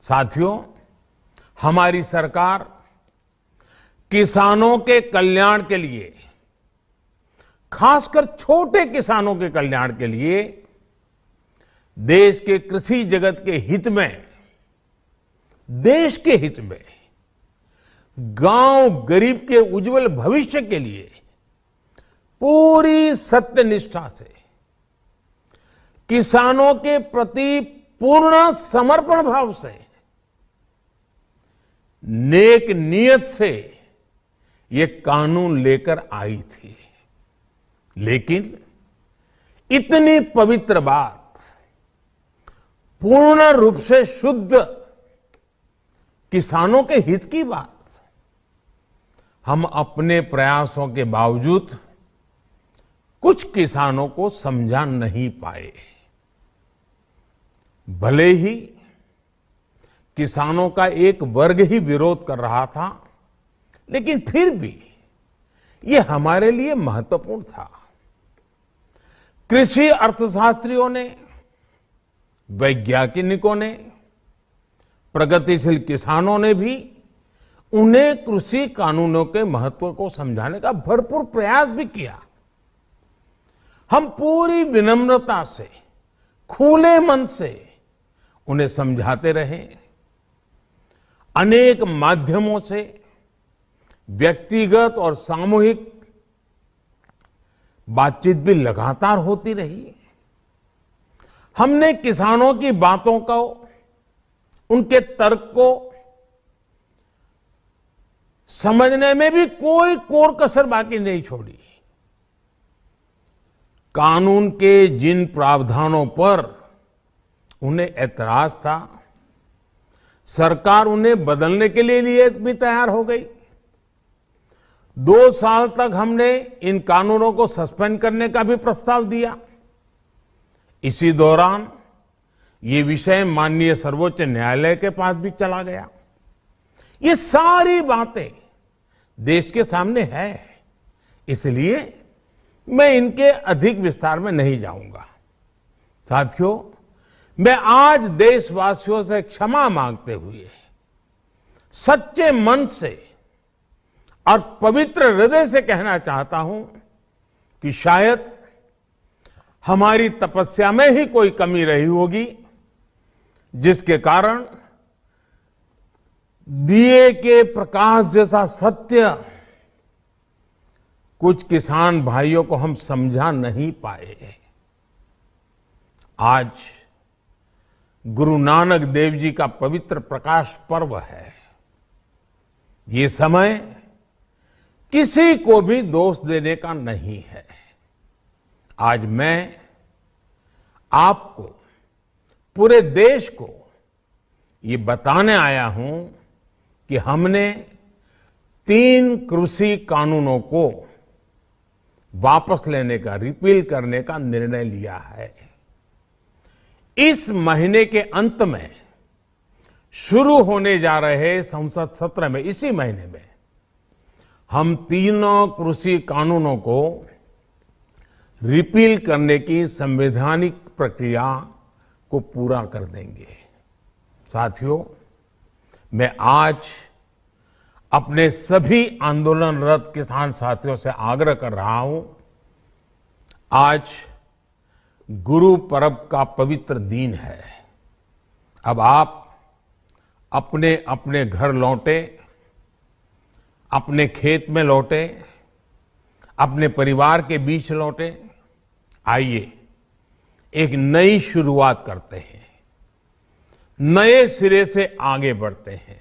साथियों, हमारी सरकार किसानों के कल्याण के लिए, खासकर छोटे किसानों के कल्याण के लिए देश के कृषि जगत के हित में, देश के हित में, गांव गरीब के उज्जवल भविष्य के लिए पूरी सत्यनिष्ठा से, किसानों के प्रति पूर्ण समर्पण भाव से, नेक नियत से ये कानून लेकर आई थी। लेकिन इतनी पवित्र बात, पूर्ण रूप से शुद्ध किसानों के हित की बात, हम अपने प्रयासों के बावजूद कुछ किसानों को समझा नहीं पाए। भले ही किसानों का एक वर्ग ही विरोध कर रहा था, लेकिन फिर भी ये हमारे लिए महत्वपूर्ण था। कृषि अर्थशास्त्रियों ने, वैज्ञानिकों ने, प्रगतिशील किसानों ने भी उन्हें कृषि कानूनों के महत्व को समझाने का भरपूर प्रयास भी किया। हम पूरी विनम्रता से, खुले मन से उन्हें समझाते रहे। अनेक माध्यमों से व्यक्तिगत और सामूहिक बातचीत भी लगातार होती रही। हमने किसानों की बातों को, उनके तर्क को समझने में भी कोई कोर कसर बाकी नहीं छोड़ी। कानून के जिन प्रावधानों पर उन्हें ऐतराज था, सरकार उन्हें बदलने के लिए भी तैयार हो गई। 2 साल तक हमने इन कानूनों को सस्पेंड करने का भी प्रस्ताव दिया। इसी दौरान ये विषय माननीय सर्वोच्च न्यायालय के पास भी चला गया। ये सारी बातें देश के सामने है, इसलिए मैं इनके अधिक विस्तार में नहीं जाऊंगा। साथियों, मैं आज देशवासियों से क्षमा मांगते हुए सच्चे मन से और पवित्र हृदय से कहना चाहता हूं कि शायद हमारी तपस्या में ही कोई कमी रही होगी, जिसके कारण दिए के प्रकाश जैसा सत्य कुछ किसान भाइयों को हम समझा नहीं पाए। आज गुरु नानक देव जी का पवित्र प्रकाश पर्व है। ये समय किसी को भी दोष देने का नहीं है। आज मैं आपको, पूरे देश को ये बताने आया हूं कि हमने 3 कृषि कानूनों को वापस लेने का, रिपील करने का निर्णय लिया है। इस महीने के अंत में शुरू होने जा रहे संसद सत्र में, इसी महीने में, हम 3 कृषि कानूनों को रिपील करने की संवैधानिक प्रक्रिया को पूरा कर देंगे। साथियों, मैं आज अपने सभी आंदोलनरत किसान साथियों से आग्रह कर रहा हूं, आज गुरु पर्व का पवित्र दिन है। अब आप अपने अपने घर लौटे, अपने खेत में लौटे, अपने परिवार के बीच लौटे। आइए एक नई शुरुआत करते हैं, नए सिरे से आगे बढ़ते हैं।